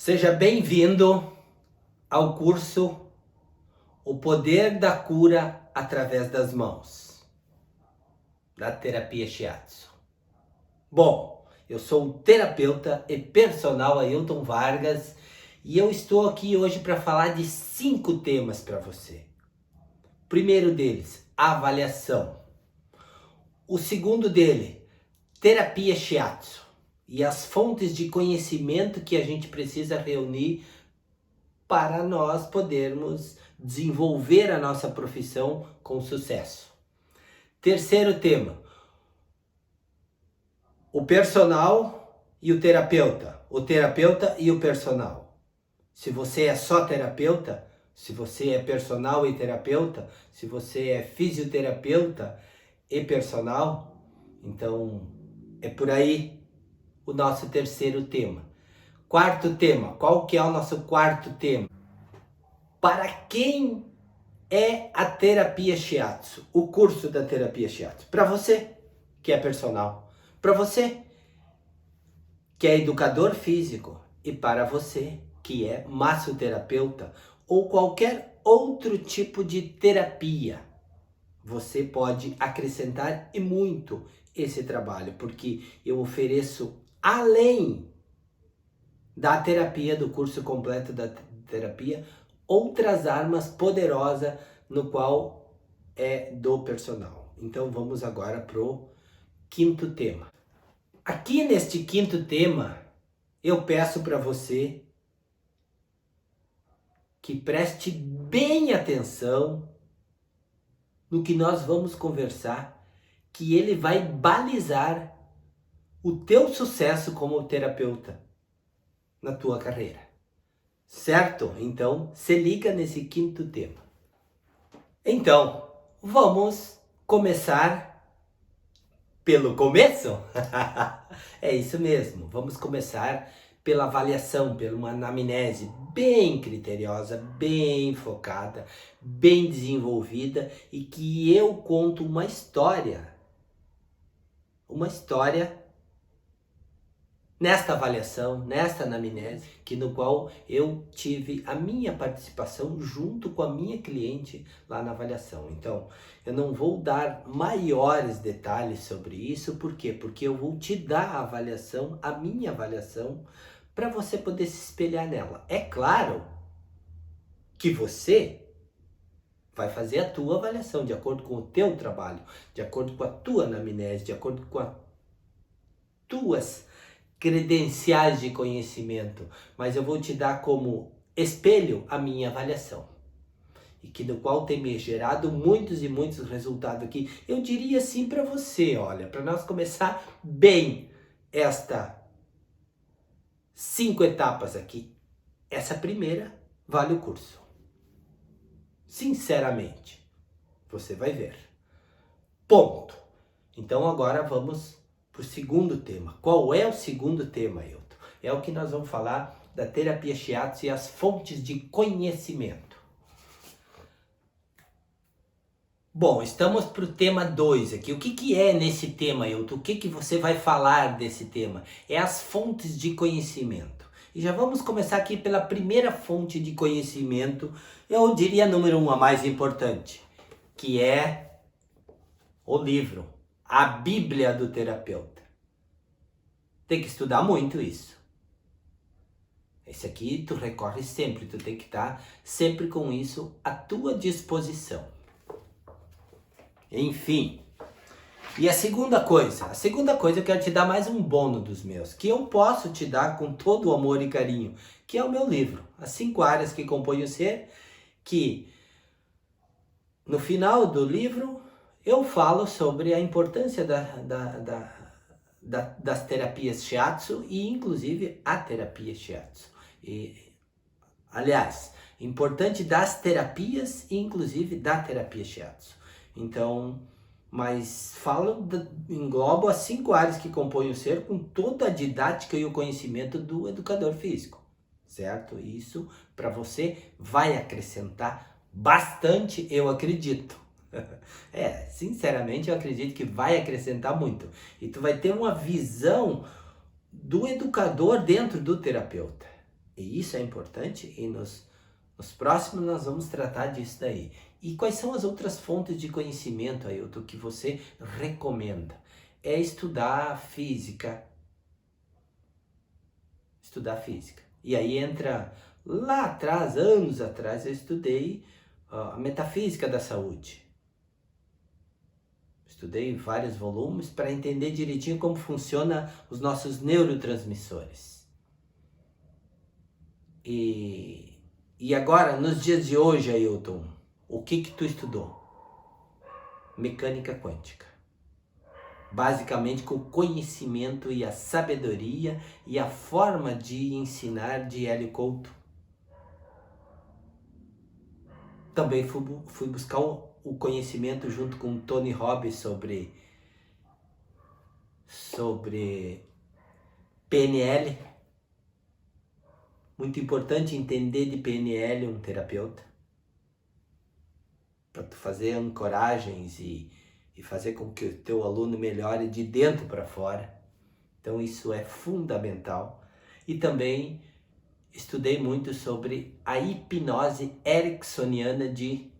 Seja bem-vindo ao curso O Poder da Cura através das Mãos, da terapia Shiatsu. Bom, eu sou o terapeuta e personal Ailton Vargas e eu estou aqui hoje para falar de 5 temas para você. O primeiro deles, avaliação. O segundo dele, terapia Shiatsu. E as fontes de conhecimento que a gente precisa reunir para nós podermos desenvolver a nossa profissão com sucesso. Terceiro tema, o personal e o terapeuta e o personal. Se você é só terapeuta, se você é personal e terapeuta, se você é fisioterapeuta e personal, então é por aí o nosso terceiro tema. Quarto tema, qual que é o nosso quarto tema? Para quem é a terapia Shiatsu, o curso da terapia Shiatsu? Para você que é personal, para você que é educador físico e para você que é massoterapeuta ou qualquer outro tipo de terapia. Você pode acrescentar e muito esse trabalho, porque eu ofereço, além da terapia, do curso completo da terapia, outras armas poderosas no qual é do personal. Então vamos agora pro quinto tema. Aqui neste quinto tema, eu peço para você que preste bem atenção no que nós vamos conversar, que ele vai balizar o teu sucesso como terapeuta na tua carreira. Certo? Então, se liga nesse quinto tema. Então, vamos começar pelo começo? É isso mesmo. Vamos começar pela avaliação, pela uma anamnese bem criteriosa, bem focada, bem desenvolvida e que eu conto uma história nesta avaliação, nesta anamnese, no qual eu tive a minha participação junto com a minha cliente lá na avaliação. Então, eu não vou dar maiores detalhes sobre isso, por quê? Porque eu vou te dar a avaliação, a minha avaliação, para você poder se espelhar nela. É claro que você vai fazer a tua avaliação de acordo com o teu trabalho, de acordo com a tua anamnese, de acordo com as tuas credenciais de conhecimento, mas eu vou te dar como espelho a minha avaliação, e que no qual tem me gerado muitos e muitos resultados aqui. Eu diria assim para você, olha, para nós começar bem esta 5 etapas aqui, essa primeira vale o curso. Sinceramente, você vai ver. Ponto. Então agora vamos para o segundo tema. Qual é o segundo tema, Ailton? É o que nós vamos falar da terapia Shiatsu e as fontes de conhecimento. Bom, estamos para o tema 2 aqui. O que é nesse tema, Ailton? O que você vai falar desse tema? É as fontes de conhecimento. E já vamos começar aqui pela primeira fonte de conhecimento, eu diria número 1, a mais importante, que é o livro, a Bíblia do terapeuta. Tem que estudar muito isso. Esse aqui tu recorre sempre, tu tem que estar sempre com isso à tua disposição. Enfim. E a segunda coisa eu quero te dar mais um bônus dos meus, que eu posso te dar com todo o amor e carinho, que é o meu livro, As 5 Áreas que Compõem o Ser, que no final do livro eu falo sobre a importância das terapias Shiatsu e inclusive a terapia Shiatsu. Aliás, importante das terapias e inclusive da terapia Shiatsu. Então, mas englobo as 5 áreas que compõem o ser com toda a didática e o conhecimento do educador físico, certo? Isso para você vai acrescentar bastante, eu acredito. Sinceramente eu acredito que vai acrescentar muito. E tu vai ter uma visão do educador dentro do terapeuta. E isso é importante e nos próximos nós vamos tratar disso daí. E quais são as outras fontes de conhecimento, Ailton, que você recomenda? É estudar física. Estudar física. E aí entra, lá atrás, anos atrás, eu estudei a metafísica da saúde. Estudei vários volumes para entender direitinho como funciona os nossos neurotransmissores. E agora, nos dias de hoje, Ailton, o que tu estudou? Mecânica quântica. Basicamente com o conhecimento e a sabedoria e a forma de ensinar de Hélio Couto. Também fui buscar o conhecimento junto com Tony Robbins sobre PNL. Muito importante entender de PNL um terapeuta. Para tu fazer ancoragens e fazer com que o teu aluno melhore de dentro para fora. Então isso é fundamental. E também estudei muito sobre a hipnose ericksoniana de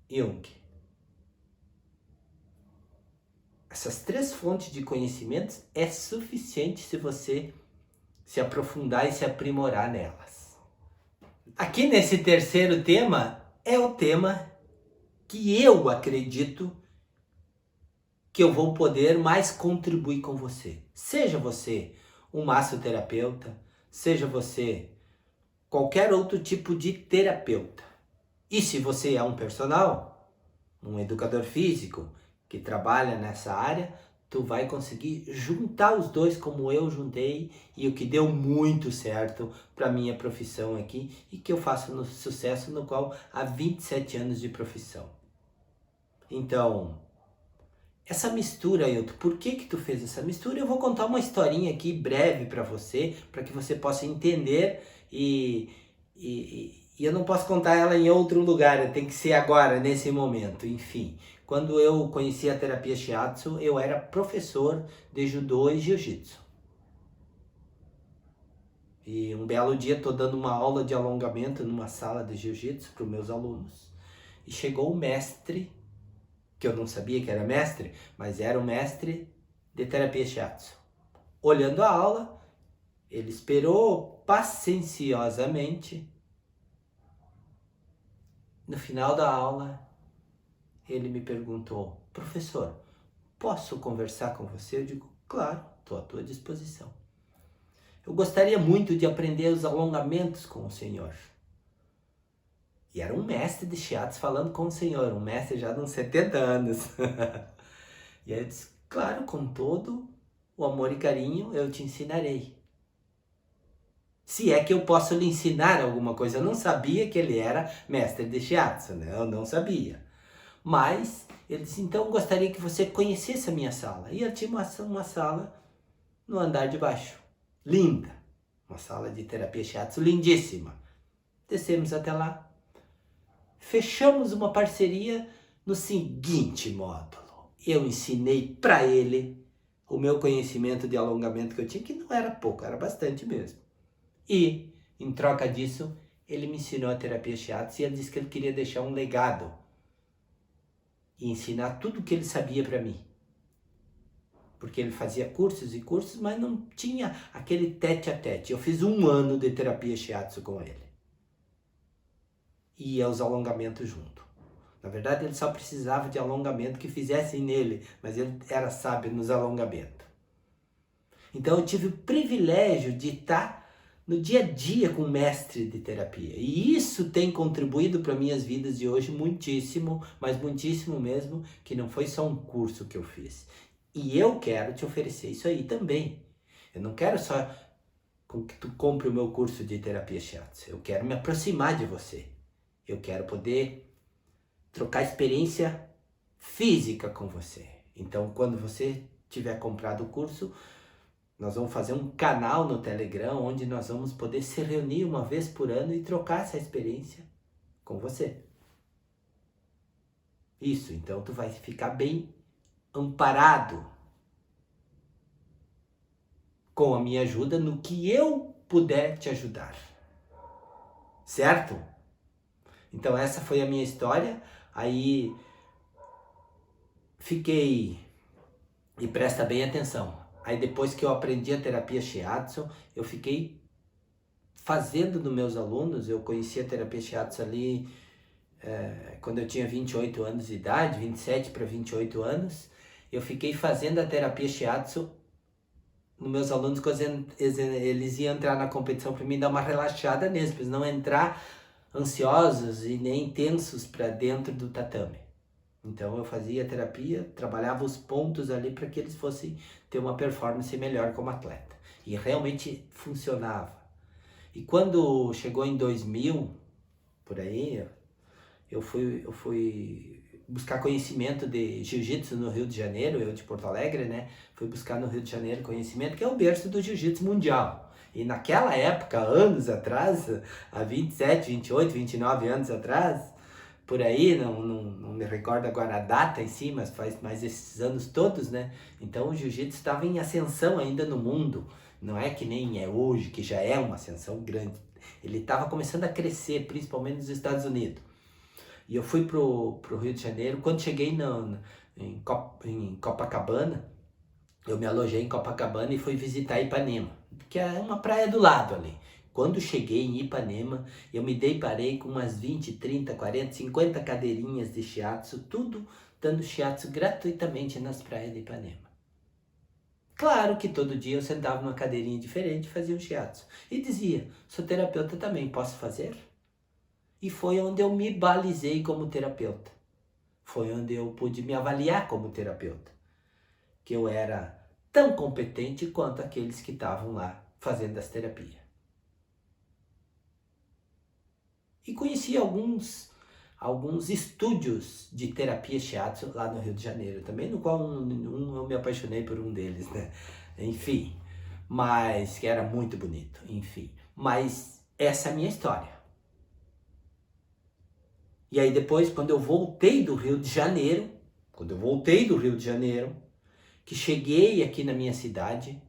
Jung. Essas 3 fontes de conhecimentos é suficiente se você se aprofundar e se aprimorar nelas. Aqui nesse terceiro tema é o tema que eu acredito que eu vou poder mais contribuir com você. Seja você um massoterapeuta, seja você qualquer outro tipo de terapeuta. E se você é um personal, um educador físico que trabalha nessa área, tu vai conseguir juntar os dois como eu juntei e o que deu muito certo para minha profissão aqui e que eu faço no sucesso no qual há 27 anos de profissão. Então, essa mistura, Ailton, por que tu fez essa mistura? Eu vou contar uma historinha aqui breve para que você possa entender e eu não posso contar ela em outro lugar, tem que ser agora, nesse momento, enfim. Quando eu conheci a terapia Shiatsu, eu era professor de judô e jiu-jitsu. E um belo dia estou dando uma aula de alongamento numa sala de jiu-jitsu para os meus alunos. E chegou o mestre, que eu não sabia que era mestre, mas era o mestre de terapia Shiatsu. Olhando a aula, ele esperou pacienciosamente. No final da aula, ele me perguntou: professor, posso conversar com você? Eu digo: claro, estou à tua disposição. Eu gostaria muito de aprender os alongamentos com o senhor. E era um mestre de Shiatsu falando com o senhor, um mestre já de uns 70 anos. E aí eu disse: claro, com todo o amor e carinho eu te ensinarei. Se é que eu posso lhe ensinar alguma coisa. Eu não sabia que ele era mestre de Shiatsu, né? Eu não sabia. Mas ele disse: então gostaria que você conhecesse a minha sala. E eu tinha uma sala no andar de baixo. Linda. Uma sala de terapia Shiatsu lindíssima. Descemos até lá. Fechamos uma parceria no seguinte módulo. Eu ensinei para ele o meu conhecimento de alongamento que eu tinha, que não era pouco, era bastante mesmo. E, em troca disso, ele me ensinou a terapia Shiatsu e ele disse que ele queria deixar um legado e ensinar tudo o que ele sabia para mim. Porque ele fazia cursos e cursos, mas não tinha aquele tete a tete. Eu fiz 1 ano de terapia Shiatsu com ele. E os alongamentos junto. Na verdade, ele só precisava de alongamento que fizessem nele, mas ele era sábio nos alongamentos. Então eu tive o privilégio de estar no dia a dia com o mestre de terapia. E isso tem contribuído para minhas vidas de hoje muitíssimo, mas muitíssimo mesmo, que não foi só um curso que eu fiz. E eu quero te oferecer isso aí também. Eu não quero só que tu compre o meu curso de terapia Shiatsu. Eu quero me aproximar de você. Eu quero poder trocar experiência física com você. Então, quando você tiver comprado o curso, nós vamos fazer um canal no Telegram onde nós vamos poder se reunir uma vez por ano e trocar essa experiência com você. Isso, então tu vai ficar bem amparado com a minha ajuda no que eu puder te ajudar. Certo? Então essa foi a minha história. Aí fiquei, e presta bem atenção, aí depois que eu aprendi a terapia Shiatsu, eu fiquei fazendo dos meus alunos. Eu conheci a terapia Shiatsu ali quando eu tinha 28 anos de idade, 27 para 28 anos. Eu fiquei fazendo a terapia Shiatsu nos meus alunos, quando eles iam entrar na competição, para mim dar uma relaxada neles, para eles não entrar ansiosos e nem tensos para dentro do tatame. Então eu fazia terapia, trabalhava os pontos ali para que eles fossem ter uma performance melhor como atleta. E realmente funcionava. E quando chegou em 2000, por aí, eu fui buscar conhecimento de jiu-jitsu no Rio de Janeiro, eu de Porto Alegre, né? Fui buscar no Rio de Janeiro conhecimento, que é o berço do jiu-jitsu mundial. E naquela época, anos atrás, há 27, 28, 29 anos atrás, por aí, não me recordo agora a data em si, mas faz mais esses anos todos, né? Então o jiu-jitsu estava em ascensão ainda no mundo. Não é que nem é hoje, que já é uma ascensão grande. Ele estava começando a crescer, principalmente nos Estados Unidos. E eu fui pro Rio de Janeiro. Quando cheguei em Copacabana, eu me alojei em Copacabana e fui visitar Ipanema, que é uma praia do lado ali. Quando cheguei em Ipanema, eu me deparei com umas 20, 30, 40, 50 cadeirinhas de shiatsu, tudo dando shiatsu gratuitamente nas praias de Ipanema. Claro que todo dia eu sentava numa cadeirinha diferente e fazia um shiatsu. E dizia, sou terapeuta também, posso fazer? E foi onde eu me balizei como terapeuta. Foi onde eu pude me avaliar como terapeuta. Que eu era tão competente quanto aqueles que estavam lá fazendo as terapias. E conheci alguns estúdios de terapia shiatsu lá no Rio de Janeiro também, no qual eu me apaixonei por um deles, né? Enfim, mas que era muito bonito, enfim. Mas essa é a minha história. E aí depois, quando eu voltei do Rio de Janeiro, que cheguei aqui na minha cidade,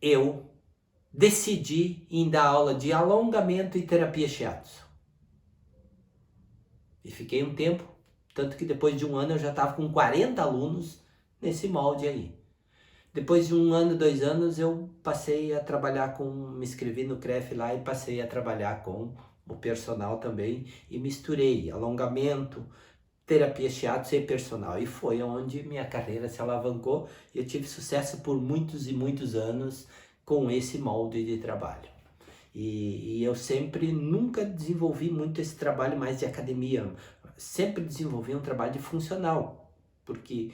eu decidi em dar aula de alongamento e terapia shiatsu. E fiquei um tempo, tanto que depois de um ano eu já estava com 40 alunos nesse molde aí. Depois de um ano, 2 anos, eu passei a trabalhar me inscrevi no CREF lá e passei a trabalhar com o personal também e misturei alongamento, terapia shiatsu e personal. E foi onde minha carreira se alavancou e eu tive sucesso por muitos e muitos anos com esse molde de trabalho. E eu nunca desenvolvi muito esse trabalho mais de academia, sempre desenvolvi um trabalho de funcional, porque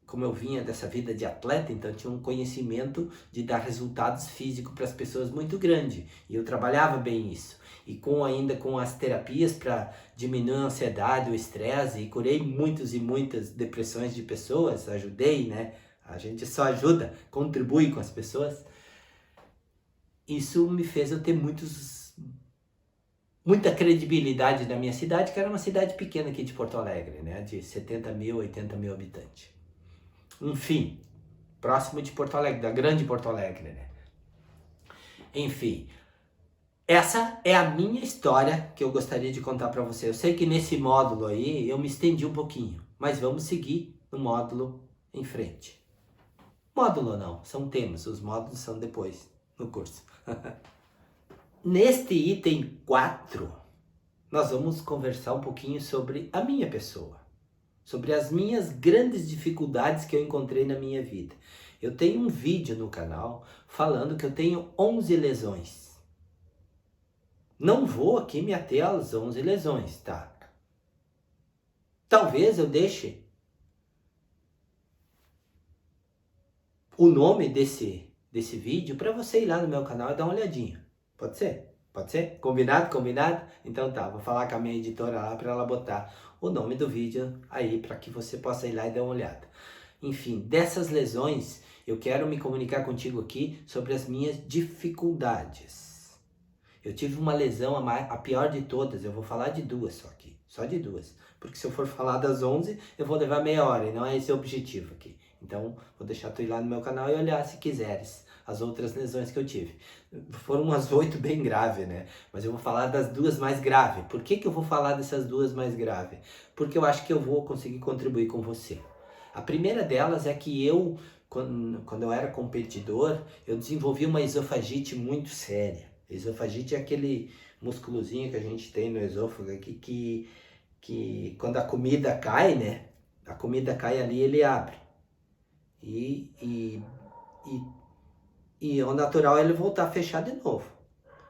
como eu vinha dessa vida de atleta, então eu tinha um conhecimento de dar resultados físicos para as pessoas muito grande, e eu trabalhava bem isso. E ainda com as terapias para diminuir a ansiedade, o estresse, e curei muitas e muitas depressões de pessoas, ajudei, né? A gente só ajuda, contribui com as pessoas. Isso me fez eu ter muita credibilidade na minha cidade, que era uma cidade pequena aqui de Porto Alegre, né? De 70 mil, 80 mil habitantes. Enfim, próximo de Porto Alegre, da grande Porto Alegre, né? Enfim, essa é a minha história que eu gostaria de contar para você. Eu sei que nesse módulo aí eu me estendi um pouquinho, mas vamos seguir no módulo em frente. Módulo não, são temas, os módulos são depois no curso. Neste item 4, nós vamos conversar um pouquinho sobre a minha pessoa, sobre as minhas grandes dificuldades que eu encontrei na minha vida. Eu tenho um vídeo no canal falando que eu tenho 11 lesões. Não vou aqui me ater às 11 lesões, tá? Talvez eu deixe o nome desse vídeo para você ir lá no meu canal e dar uma olhadinha. Pode ser? Pode ser? Combinado? Combinado? Então tá, vou falar com a minha editora lá para ela botar o nome do vídeo aí para que você possa ir lá e dar uma olhada. Enfim, dessas lesões, eu quero me comunicar contigo aqui sobre as minhas dificuldades. Eu tive uma lesão, a pior de todas, eu vou falar de 2 só aqui, só de 2. Porque se eu for falar das 11, eu vou levar meia hora e não é esse o objetivo aqui. Então, vou deixar tu ir lá no meu canal e olhar se quiseres as outras lesões que eu tive. Foram umas 8 bem graves, né? Mas eu vou falar das 2 mais graves. Por que eu vou falar dessas 2 mais graves? Porque eu acho que eu vou conseguir contribuir com você. A primeira delas é que eu, quando eu era competidor, eu desenvolvi uma esofagite muito séria. Esofagite é aquele músculozinho que a gente tem no esôfago aqui que quando a comida cai, né? A comida cai ali, ele abre. E o natural é ele voltar a fechar de novo.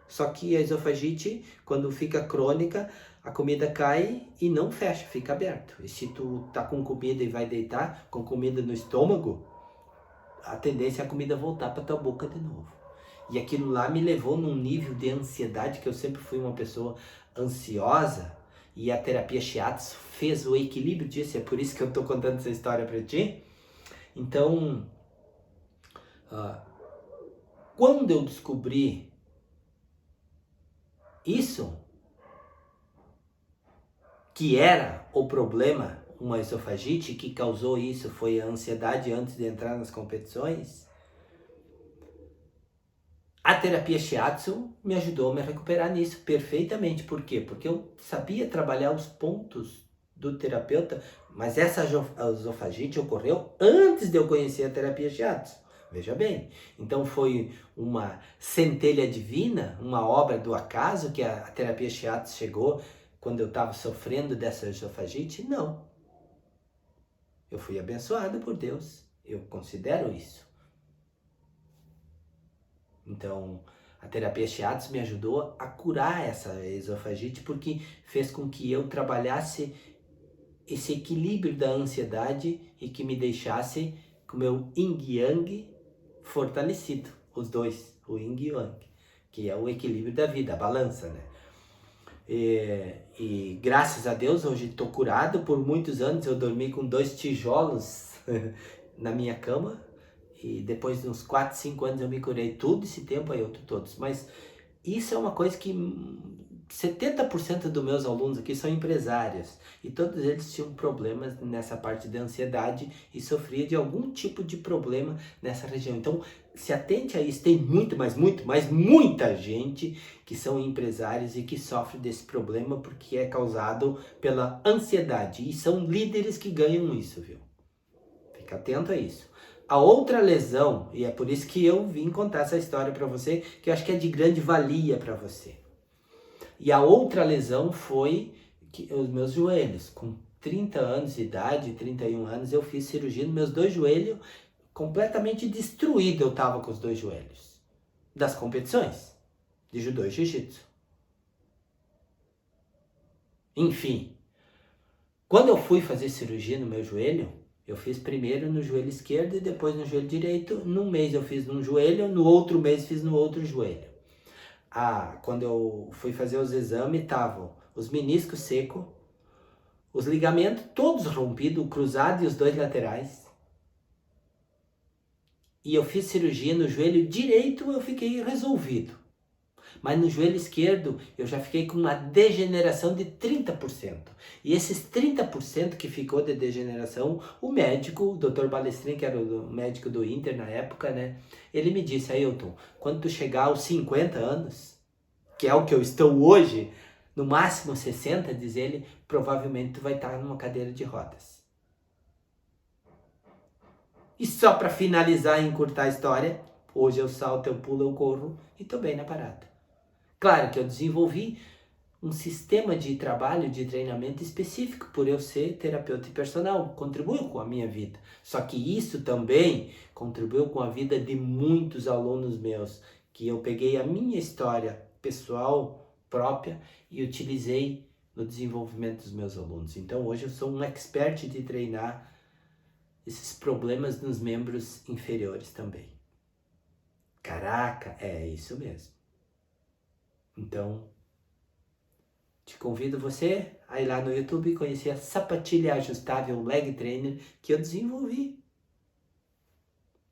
Só que a esofagite, quando fica crônica, a comida cai e não fecha, fica aberto. E se tu tá com comida e vai deitar, com comida no estômago, a tendência é a comida voltar para tua boca de novo. E aquilo lá me levou num nível de ansiedade, que eu sempre fui uma pessoa ansiosa, e a terapia Shiatsu fez o equilíbrio disso, é por isso que eu tô contando essa história para ti. Então, quando eu descobri isso, que era o problema, uma esofagite, que causou isso foi a ansiedade antes de entrar nas competições, a terapia Shiatsu me ajudou a me recuperar nisso perfeitamente. Por quê? Porque eu sabia trabalhar os pontos do terapeuta, mas essa esofagite ocorreu antes de eu conhecer a terapia Shiatsu. Veja bem, então foi uma centelha divina, uma obra do acaso que a terapia Shiatsu chegou quando eu estava sofrendo dessa esofagite? Não. Eu fui abençoado por Deus, eu considero isso. Então, a terapia Shiatsu me ajudou a curar essa esofagite porque fez com que eu trabalhasse esse equilíbrio da ansiedade e que me deixasse com o meu Yin Yang fortalecido, os dois, o Yin e o Yang, que é o equilíbrio da vida, a balança, né? E graças a Deus hoje estou curado. Por muitos anos eu dormi com 2 tijolos na minha cama e depois de uns 4, 5 anos eu me curei. Tudo esse tempo aí eu tô todos, mas isso é uma coisa que 70% dos meus alunos aqui são empresários e todos eles tinham problemas nessa parte de ansiedade e sofriam de algum tipo de problema nessa região. Então, se atente a isso, tem muita gente que são empresários e que sofrem desse problema porque é causado pela ansiedade e são líderes que ganham isso, viu? Fica atento a isso. A outra lesão, e é por isso que eu vim contar essa história para você, que eu acho que é de grande valia para você. E a outra lesão foi que os meus joelhos. Com 30 anos de idade, 31 anos, eu fiz cirurgia nos meus 2 joelhos, completamente destruído eu tava com os 2 joelhos. Das competições de judô e jiu-jitsu. Enfim, quando eu fui fazer cirurgia no meu joelho, eu fiz primeiro no joelho esquerdo e depois no joelho direito. Num mês eu fiz num joelho, no outro mês fiz no outro joelho. Quando eu fui fazer os exames, estavam os meniscos secos, os ligamentos todos rompidos, o cruzado e os 2 laterais. E eu fiz cirurgia no joelho direito, eu fiquei resolvido. Mas no joelho esquerdo eu já fiquei com uma degeneração de 30%. E esses 30% que ficou de degeneração, o médico, o Dr. Balestrin, que era o médico do Inter na época, né? Ele me disse: Ailton, quando tu chegar aos 50 anos, que é o que eu estou hoje, no máximo 60, diz ele, provavelmente tu vai estar numa cadeira de rodas. E só para finalizar e encurtar a história, hoje eu salto, eu pulo, eu corro e tô bem na parada. Claro que eu desenvolvi um sistema de trabalho, de treinamento específico por eu ser terapeuta e personal, contribuiu com a minha vida. Só que isso também contribuiu com a vida de muitos alunos meus, que eu peguei a minha história pessoal própria e utilizei no desenvolvimento dos meus alunos. Então hoje eu sou um expert de treinar esses problemas nos membros inferiores também. Caraca, é isso mesmo. Então, te convido você a ir lá no YouTube e conhecer a sapatilha ajustável Leg Trainer que eu desenvolvi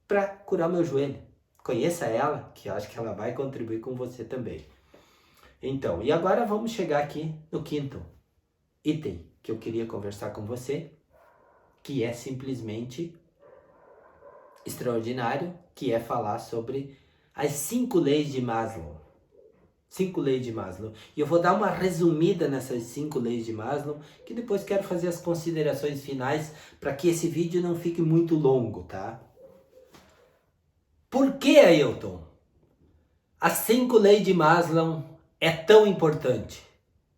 para curar meu joelho. Conheça ela, que eu acho que ela vai contribuir com você também. Então, e agora vamos chegar aqui no 5º item que eu queria conversar com você, que é simplesmente extraordinário, que é falar sobre as 5 leis de Maslow. 5 leis de Maslow. E eu vou dar uma resumida nessas 5 leis de Maslow, que depois quero fazer as considerações finais para que esse vídeo não fique muito longo, tá? Por que, Ailton, as 5 leis de Maslow é tão importante?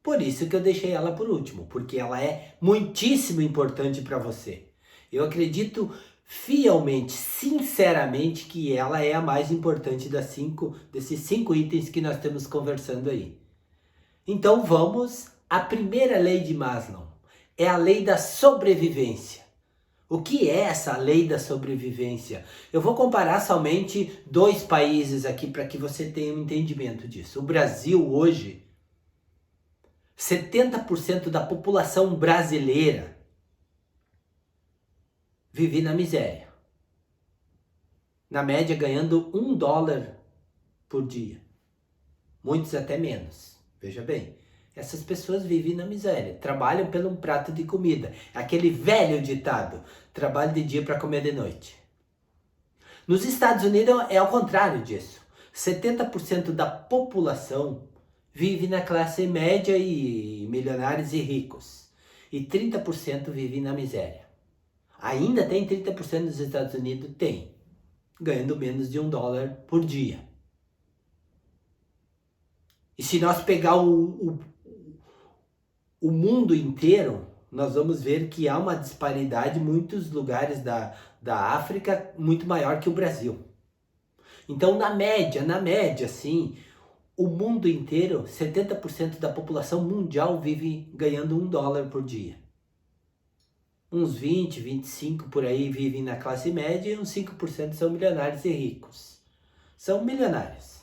Por isso que eu deixei ela por último, porque ela é muitíssimo importante para você. Eu acredito fielmente, sinceramente, que ela é a mais importante desses 5 itens que nós estamos conversando aí. Então vamos à primeira lei de Maslow. É a lei da sobrevivência. O que é essa lei da sobrevivência? Eu vou comparar somente 2 países aqui para que você tenha um entendimento disso. O Brasil hoje, 70% da população brasileira vive na miséria. Na média ganhando $1 por dia. Muitos até menos. Veja bem, essas pessoas vivem na miséria, trabalham pelo um prato de comida. Aquele velho ditado, trabalho de dia para comer de noite. Nos Estados Unidos é ao contrário disso. 70% da população vive na classe média e milionários e ricos. E 30% vive na miséria. Ainda tem 30% dos Estados Unidos? Tem. Ganhando menos de $1 por dia. E se nós pegar o mundo inteiro, nós vamos ver que há uma disparidade em muitos lugares da África muito maior que o Brasil. Então, na média, sim, o mundo inteiro, 70% da população mundial vive ganhando $1 por dia. Uns 20, 25 por aí vivem na classe média e uns 5% são milionários e ricos. São milionários.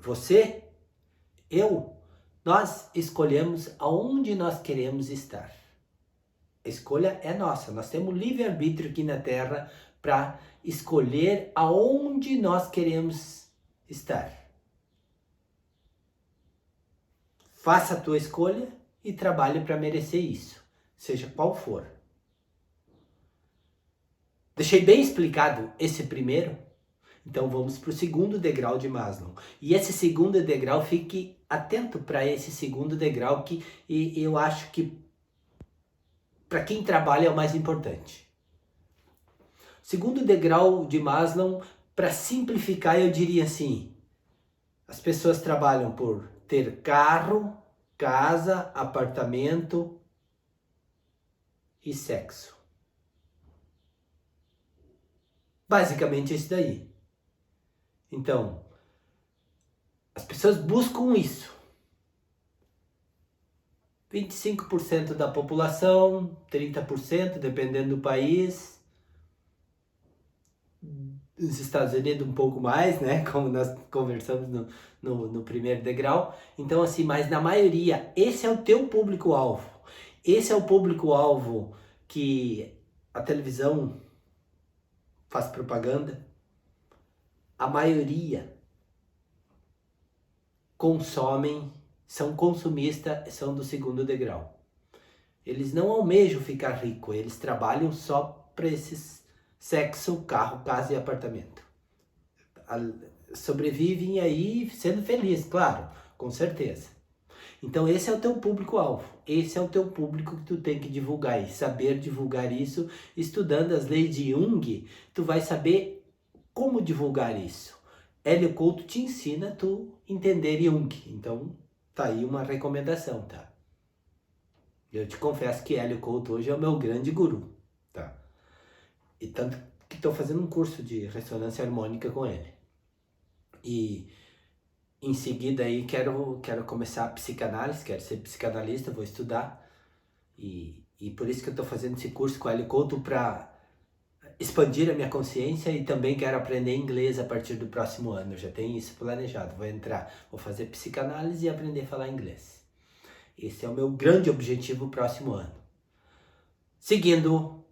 Você, eu, nós escolhemos aonde nós queremos estar. A escolha é nossa. Nós temos livre-arbítrio aqui na Terra para escolher aonde nós queremos estar. Faça a tua escolha e trabalhe para merecer isso, seja qual for. Deixei bem explicado esse primeiro? Então vamos para o segundo degrau de Maslow. E esse segundo degrau, fique atento para esse segundo degrau que eu acho que para quem trabalha é o mais importante. Segundo degrau de Maslow, para simplificar, eu diria assim: as pessoas trabalham por ter carro, casa, apartamento e sexo. Basicamente isso daí. Então, as pessoas buscam isso. 25% da população, 30%, dependendo do país. Nos Estados Unidos um pouco mais, né? Como nós conversamos no primeiro degrau. Então, assim, mas na maioria, esse é o teu público-alvo. Esse é o público-alvo que a televisão faz propaganda. A maioria consomem, são consumistas, são do segundo degrau. Eles não almejam ficar rico, eles trabalham só para esses sexo, carro, casa e apartamento. Sobrevivem aí sendo felizes, claro, com certeza. Então esse é o teu público-alvo, esse é o teu público que tu tem que divulgar e saber divulgar isso. Estudando as leis de Jung, tu vai saber como divulgar isso. Hélio Couto te ensina a tu entender Jung, então tá aí uma recomendação, tá? Eu te confesso que Hélio Couto hoje é o meu grande guru, tá? E tanto que estou fazendo um curso de ressonância harmônica com ele. E em seguida aí quero começar a psicanálise, quero ser psicanalista, vou estudar. E por isso que eu estou fazendo esse curso com Hélio Couto para expandir a minha consciência, e também quero aprender inglês a partir do próximo ano. Eu já tenho isso planejado, vou fazer psicanálise e aprender a falar inglês. Esse é o meu grande objetivo no próximo ano. Seguindo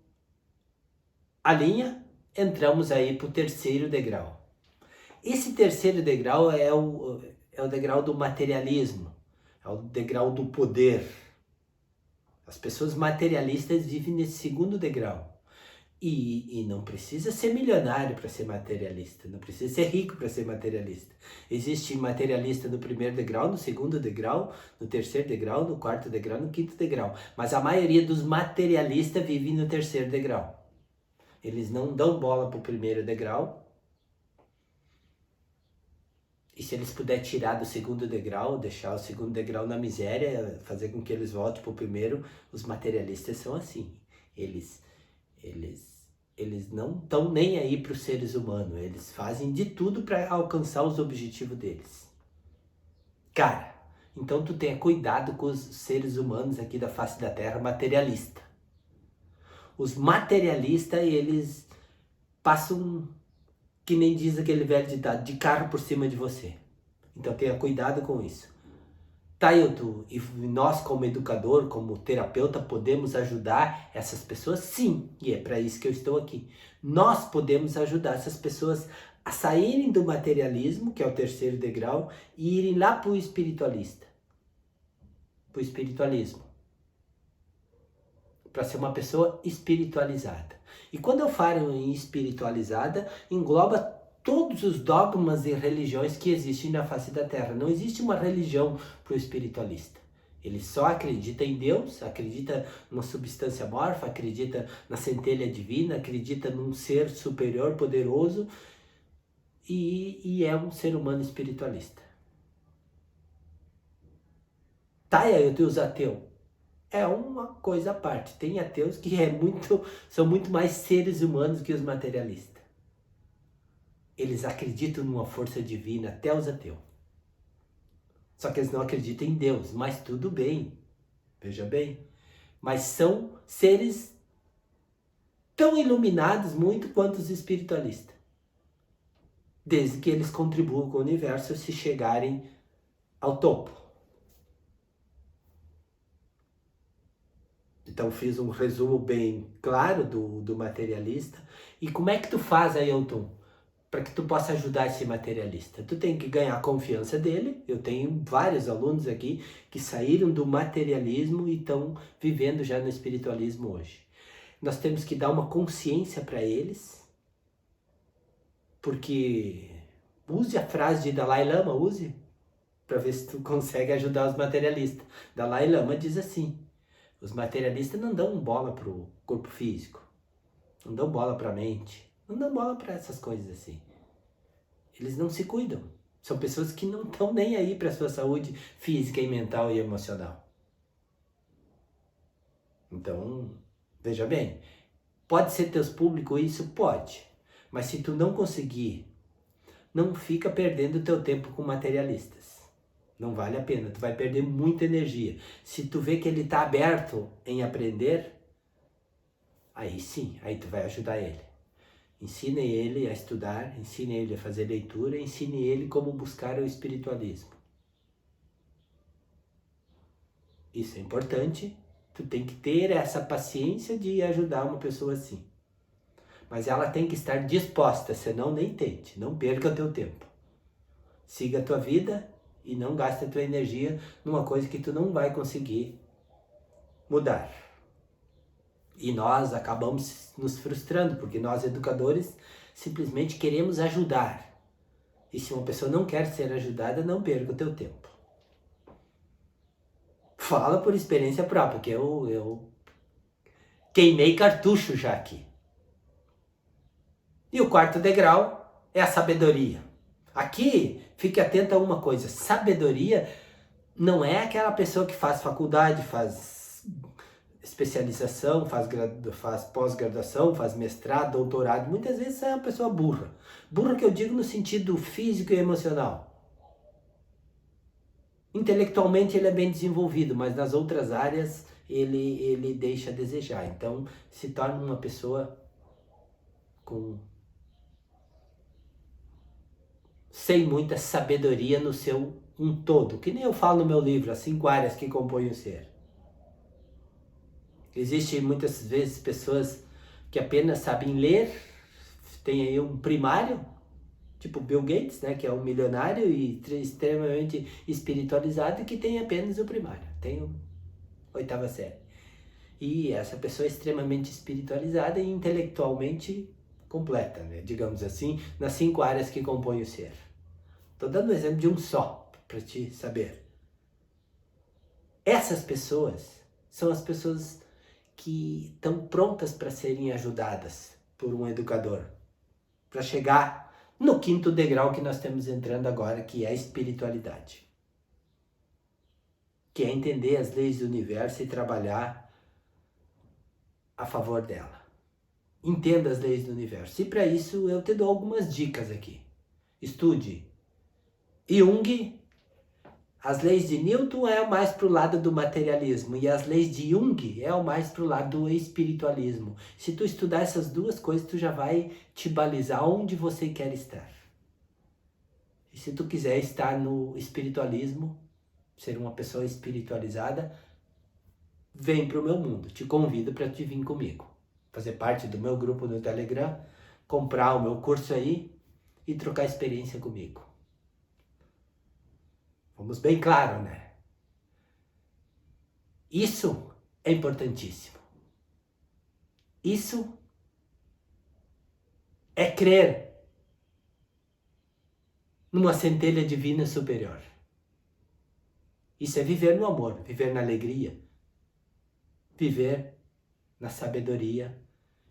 a linha, entramos aí para o terceiro degrau. Esse terceiro degrau é o degrau do materialismo, é o degrau do poder. As pessoas materialistas vivem nesse segundo degrau. E não precisa ser milionário para ser materialista, não precisa ser rico para ser materialista. Existe materialista no primeiro degrau, no segundo degrau, no terceiro degrau, no quarto degrau, no quinto degrau. Mas a maioria dos materialistas vive no terceiro degrau. Eles não dão bola para o primeiro degrau. E se eles puderem tirar do segundo degrau, deixar o segundo degrau na miséria, fazer com que eles voltem para o primeiro, os materialistas são assim. Eles não estão nem aí para os seres humanos. Eles fazem de tudo para alcançar os objetivos deles. Cara, então tu tenha cuidado com os seres humanos aqui da face da Terra materialista. Os materialistas, eles passam, que nem diz aquele velho ditado, de carro por cima de você. Então tenha cuidado com isso. Tá, e nós como educador, como terapeuta, podemos ajudar essas pessoas? Sim, e é para isso que eu estou aqui. Nós podemos ajudar essas pessoas a saírem do materialismo, que é o terceiro degrau, e irem lá para o espiritualista. Para o espiritualismo. Para ser uma pessoa espiritualizada. E quando eu falo em espiritualizada, engloba todos os dogmas e religiões que existem na face da Terra. Não existe uma religião para o espiritualista. Ele só acredita em Deus, acredita numa substância amorfa, acredita na centelha divina, acredita num ser superior, poderoso e é um ser humano espiritualista. Tá, e os ateus? É uma coisa à parte. Tem ateus que são muito mais seres humanos que os materialistas. Eles acreditam numa força divina, até os ateus. Só que eles não acreditam em Deus, mas tudo bem. Veja bem. Mas são seres tão iluminados muito quanto os espiritualistas. Desde que eles contribuam com o universo se chegarem ao topo. Então fiz um resumo bem claro do materialista. E como é que tu faz, Ailton, para que tu possa ajudar esse materialista? Tu tem que ganhar a confiança dele. Eu tenho vários alunos aqui que saíram do materialismo e estão vivendo já no espiritualismo hoje. Nós temos que dar uma consciência para eles, porque use a frase de Dalai Lama, use, para ver se tu consegue ajudar os materialistas. Dalai Lama diz assim: os materialistas não dão bola pro corpo físico, não dão bola pra mente, não dão bola pra essas coisas assim. Eles não se cuidam. São pessoas que não estão nem aí pra sua saúde física e mental e emocional. Então, veja bem, pode ser teus públicos isso? Pode. Mas se tu não conseguir, não fica perdendo teu tempo com materialistas. Não vale a pena, tu vai perder muita energia. Se tu vê que ele está aberto em aprender, aí sim, aí tu vai ajudar ele. Ensine ele a estudar, ensine ele a fazer leitura, ensine ele como buscar o espiritualismo. Isso é importante, tu tem que ter essa paciência de ajudar uma pessoa assim. Mas ela tem que estar disposta, senão nem tente, não perca o teu tempo. Siga a tua vida e não gaste a tua energia numa coisa que tu não vai conseguir mudar. E nós acabamos nos frustrando, porque nós educadores simplesmente queremos ajudar. E se uma pessoa não quer ser ajudada, não perca o teu tempo. Fala por experiência própria, que eu queimei cartucho já aqui. E o quarto degrau é a sabedoria. Aqui, fique atento a uma coisa, sabedoria não é aquela pessoa que faz faculdade, faz especialização, faz pós-graduação, faz mestrado, doutorado. Muitas vezes é uma pessoa burra. Burra que eu digo no sentido físico e emocional. Intelectualmente ele é bem desenvolvido, mas nas outras áreas ele deixa a desejar. Então se torna uma pessoa sem muita sabedoria no seu todo. Que nem eu falo no meu livro, as 5 áreas que compõem o ser. Existem muitas vezes pessoas que apenas sabem ler, tem aí um primário, tipo Bill Gates, né, que é um milionário e extremamente espiritualizado, que tem apenas o primário, tem a 8ª série. E essa pessoa é extremamente espiritualizada e intelectualmente completa, né? Digamos assim, nas 5 áreas que compõem o ser. Estou dando um exemplo de um só, para te saber. Essas pessoas são as pessoas que estão prontas para serem ajudadas por um educador, para chegar no 5º degrau que nós estamos entrando agora, que é a espiritualidade. Que é entender as leis do universo e trabalhar a favor dela. Entenda as leis do universo. E para isso eu te dou algumas dicas aqui. Estude Jung. As leis de Newton é o mais para o lado do materialismo e as leis de Jung é o mais para o lado do espiritualismo. Se tu estudar essas duas coisas, tu já vai te balizar onde você quer estar. E se tu quiser estar no espiritualismo, ser uma pessoa espiritualizada, vem para o meu mundo. Te convido para te vir comigo. Fazer parte do meu grupo no Telegram, comprar o meu curso aí e trocar experiência comigo. Vamos bem claro, né? Isso é importantíssimo. Isso é crer numa centelha divina superior. Isso é viver no amor, viver na alegria, viver na sabedoria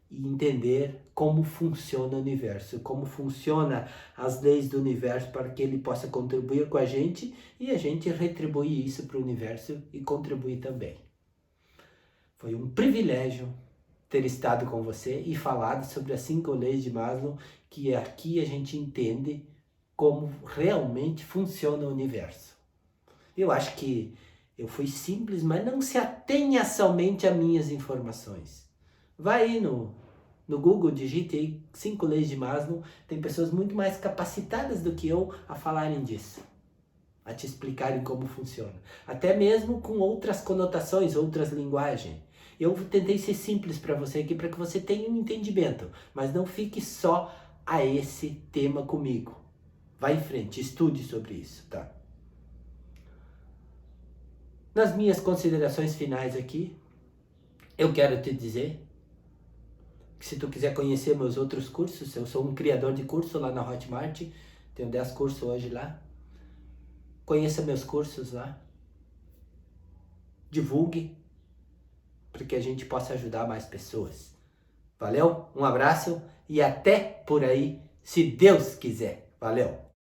e entender como funciona o universo, como funciona as leis do universo para que ele possa contribuir com a gente e a gente retribuir isso para o universo e contribuir também. Foi um privilégio ter estado com você e falado sobre as 5 leis de Maslow, que aqui a gente entende como realmente funciona o universo. Eu acho que eu fui simples, mas não se atenha somente a minhas informações. Vai aí no Google, digite aí 5 leis de Maslow, tem pessoas muito mais capacitadas do que eu a falarem disso, a te explicarem como funciona. Até mesmo com outras conotações, outras linguagens. Eu tentei ser simples para você aqui, para que você tenha um entendimento, mas não fique só a esse tema comigo. Vai em frente, estude sobre isso, tá? Nas minhas considerações finais aqui, eu quero te dizer que se tu quiser conhecer meus outros cursos, eu sou um criador de curso lá na Hotmart, tenho 10 cursos hoje lá. Conheça meus cursos lá. Divulgue, para que a gente possa ajudar mais pessoas. Valeu? Um abraço e até por aí, se Deus quiser. Valeu!